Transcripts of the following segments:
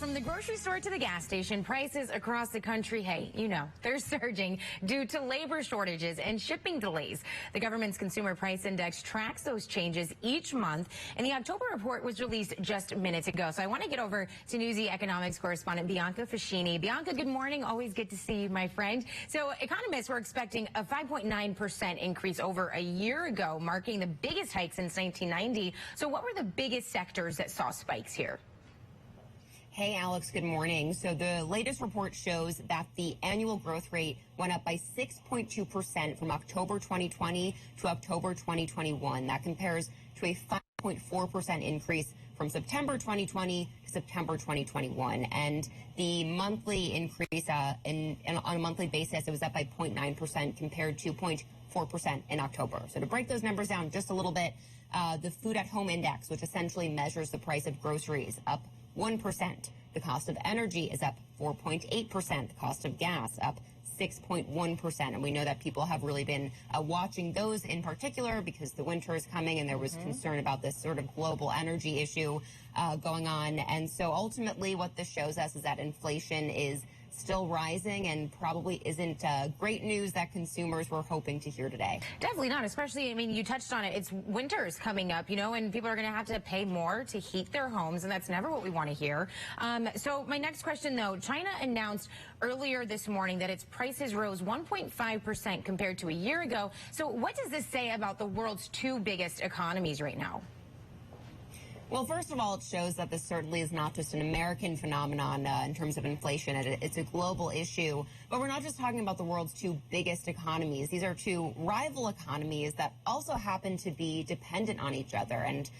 from the grocery store to the gas station, prices across the country, hey, you know, they're surging due to labor shortages and shipping delays. The government's Consumer Price Index tracks those changes each month, and the October report was released just minutes ago. So I want to get over to Newsy economics correspondent Bianca Fascini. Bianca, good morning. Always good to see you, my friend. So economists were expecting a 5.9% increase over a year ago, marking the biggest hike since 1990. So what were the biggest sectors that saw spikes here? Hey, Alex, good morning. So the latest report shows that the annual growth rate went up by 6.2% from October 2020 to October 2021. That compares to a 5.4% increase from September 2020 to September 2021. And the monthly increase on a monthly basis, it was up by 0.9% compared to 0.4% in October. So to break those numbers down just a little bit, the Food at Home Index, which essentially measures the price of groceries, up 1%. The cost of energy is up 4.8%. The cost of gas up 6.1%. And we know that people have really been watching those in particular because the winter is coming and there was concern about this sort of global energy issue going on. And so ultimately what this shows us is that inflation is still rising and probably isn't great news that consumers were hoping to hear today. Definitely not, especially, I mean, you touched on it. It's winter's coming up, you know, and people are going to have to pay more to heat their homes, and that's never what we want to hear. So my next question, though, China announced earlier this morning that its prices rose 1.5% compared to a year ago. So what does this say about the world's two biggest economies right now? Well, first of all, it shows that this certainly is not just an American phenomenon in terms of inflation. It's a global issue. But we're not just talking about the world's two biggest economies. These are two rival economies that also happen to be dependent on each other. And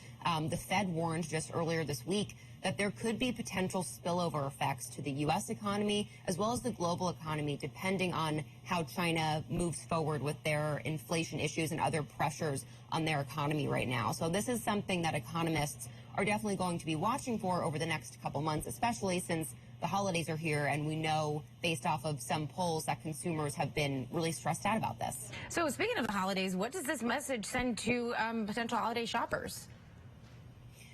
the Fed warned just earlier this week that there could be potential spillover effects to the U.S. economy as well as the global economy, depending on how China moves forward with their inflation issues and other pressures on their economy right now. So this is something that economists are definitely going to be watching for over the next couple months, especially since the holidays are here, and we know based off of some polls that consumers have been really stressed out about this. So speaking of the holidays, what does this message send to potential holiday shoppers?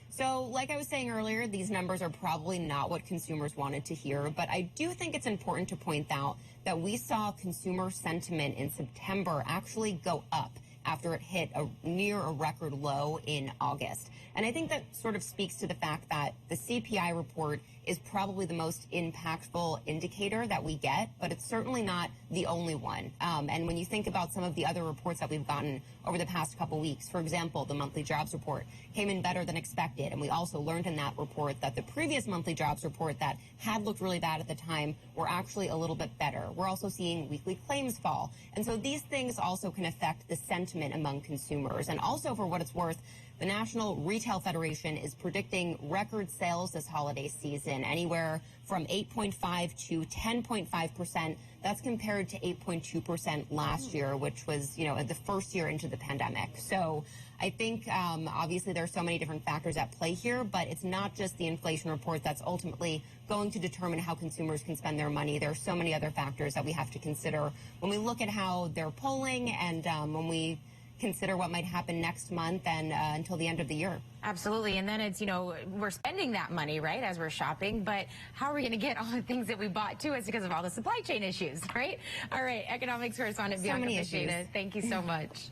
So like I was saying earlier, these numbers are probably not what consumers wanted to hear, but I do think it's important to point out that we saw consumer sentiment in September actually go up after it hit near a record low in August. And I think that sort of speaks to the fact that the CPI report is probably the most impactful indicator that we get, but it's certainly not the only one. And when you think about some of the other reports that we've gotten over the past couple weeks, for example, the monthly jobs report came in better than expected. And we also learned in that report that the previous monthly jobs report that had looked really bad at the time were actually a little bit better. We're also seeing weekly claims fall. And so these things also can affect the sentiment among consumers. And also, for what it's worth, the National Retail Federation is predicting record sales this holiday season, anywhere from 8.5 to 10.5%. That's compared to 8.2% last year, which was, you know, the first year into the pandemic. So I think obviously there are so many different factors at play here, but it's not just the inflation report that's ultimately going to determine how consumers can spend their money. There are so many other factors that we have to consider when we look at how they're polling and when we consider what might happen next month and until the end of the year. Absolutely. And then it's, you know, we're spending that money, right, as we're shopping, but how are we going to get all the things that we bought too? It's because of all the supply chain issues, right? All right. Economics correspondent Bianca Fascini, thank you so much.